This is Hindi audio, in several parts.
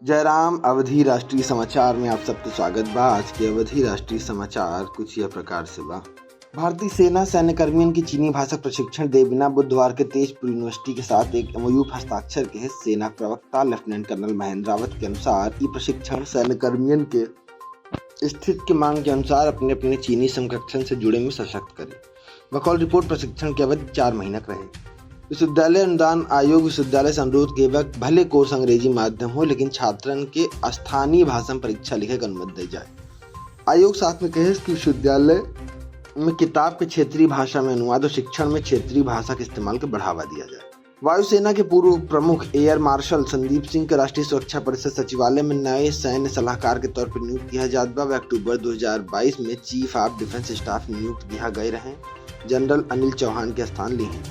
जयराम अवधि राष्ट्रीय समाचार में आप सबका स्वागत बा। आज के अवधि राष्ट्रीय समाचार कुछ यह प्रकार से बा। भारतीय सेना सैन्य कर्मियों की चीनी भाषा प्रशिक्षण दे बिना बुधवार के तेजपुर यूनिवर्सिटी के साथ एक एमओयू पर हस्ताक्षर के सेना प्रवक्ता लेफ्टिनेंट कर्नल महेंद्र रावत के अनुसार ये प्रशिक्षण सैन्य कर्मियों के स्थिति की मांग के अनुसार अपने अपने चीनी समकक्षन से जुड़े में सशक्त करे। बकौल रिपोर्ट प्रशिक्षण की अवधि 4 महीने रहे। विश्वविद्यालय अनुदान आयोग विश्वविद्यालय से अनुरोध के वक्त भले कोर्स अंग्रेजी माध्यम हो, लेकिन छात्रन के स्थानीय भाषा में परीक्षा लिखे की अनुमति दी जाए। आयोग साथ में कहे कि विश्वविद्यालय में किताब के क्षेत्रीय भाषा में अनुवाद और शिक्षण में क्षेत्रीय भाषा के इस्तेमाल को बढ़ावा दिया जाए। वायुसेना के पूर्व प्रमुख एयर मार्शल संदीप सिंह के राष्ट्रीय सुरक्षा परिषद सचिवालय में नए सैन्य सलाहकार के तौर पर नियुक्त किया जाता। वे अक्टूबर 2022 में चीफ ऑफ डिफेंस स्टाफ नियुक्त किया गए रहे। जनरल अनिल चौहान के स्थान लिए हैं।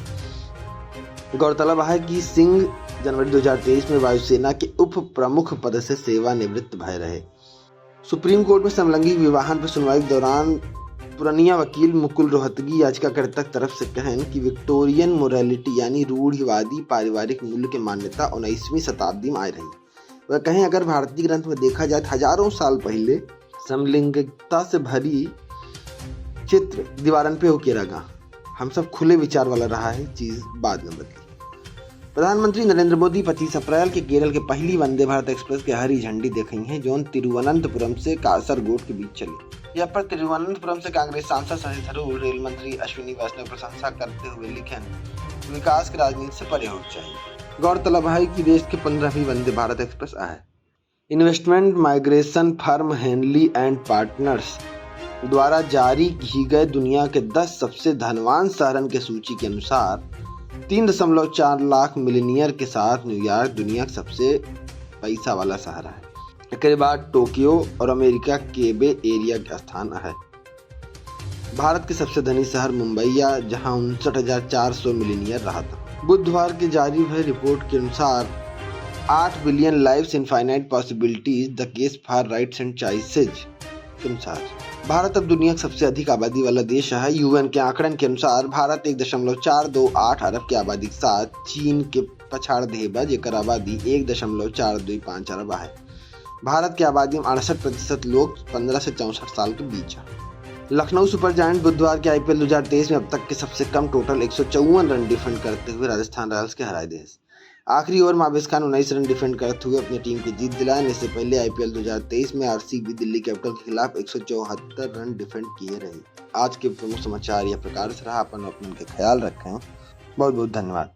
गौरतलब है कि सिंह जनवरी 2023 में वायुसेना के उप प्रमुख पद से सेवानिवृत्त भय रहे। सुप्रीम कोर्ट में समलैंगिक विवाहन पर सुनवाई के दौरान पुरनिया वकील मुकुल रोहतगी याचिकाकर्ता की तरफ से कहन कि विक्टोरियन मोरालिटी यानी रूढ़िवादी पारिवारिक मूल्य की मान्यता 19वीं शताब्दी में आई रही। वह कहें अगर भारतीय ग्रंथ में देखा जाए हजारों साल पहले समलैंगिकता से भरी चित्र दीवारन पे होके रहा। हम सब खुले विचार वाला रहा है, चीज बाद में बदली। प्रधानमंत्री नरेंद्र मोदी 25 अप्रैल के केरल के पहली वंदे भारत एक्सप्रेस के हरी झंडी देखी है, जो तिरुवनंतपुरम से कासरगोड के बीच चली। यह पर तिरुवनंतपुरम से कांग्रेस सांसद शशि थरूर, रेल मंत्री अश्विनी वैष्णव प्रशंसा करते हुए लिखे विकास की राजनीति से परे होना चाहिए। गौरतलब है कि देश के 15वीं वंदे भारत एक्सप्रेस है। Investment migration firm Henley and partners द्वारा जारी की गए दुनिया के 10 सबसे धनवान शहरन के सूची के अनुसार 3.4 लाख मिलीनियर के साथ न्यूयॉर्क दुनिया का सबसे पैसा वाला शहर है। इसके बाद टोक्यो और अमेरिका के बे एरिया का स्थान है। भारत के सबसे धनी शहर मुंबई जहां 59,400 मिलीनियर रहा था। बुधवार के जारी हुए रिपोर्ट के अनुसार 8 billion lives infinite possibilities the case for rights and choices के अनुसार भारत अब दुनिया का सबसे अधिक आबादी वाला देश है। यूएन के आंकड़न के अनुसार भारत 1.428 अरब की आबादी के साथ चीन के पछाड़ देबा, जेकर आबादी 1.425 अरब है। भारत की आबादी में 68% लोग 15 से 64 साल के बीच है। लखनऊ सुपर जायंट बुधवार के आईपीएल 2023 में अब तक के सबसे कम टोटल 154 रन डिफेंड करते हुए राजस्थान रॉयल्स के हराए देश। आखिरी ओवर माविस खान 19 रन डिफेंड करते हुए अपनी टीम की जीत दिलाए। इससे पहले आईपीएल 2023 में आरसीबी दिल्ली कैपिटल के खिलाफ 174 रन डिफेंड किए रहे। आज के प्रमुख समाचार यह प्रकार से रहा। अपन के ख्याल रखें। बहुत बहुत धन्यवाद।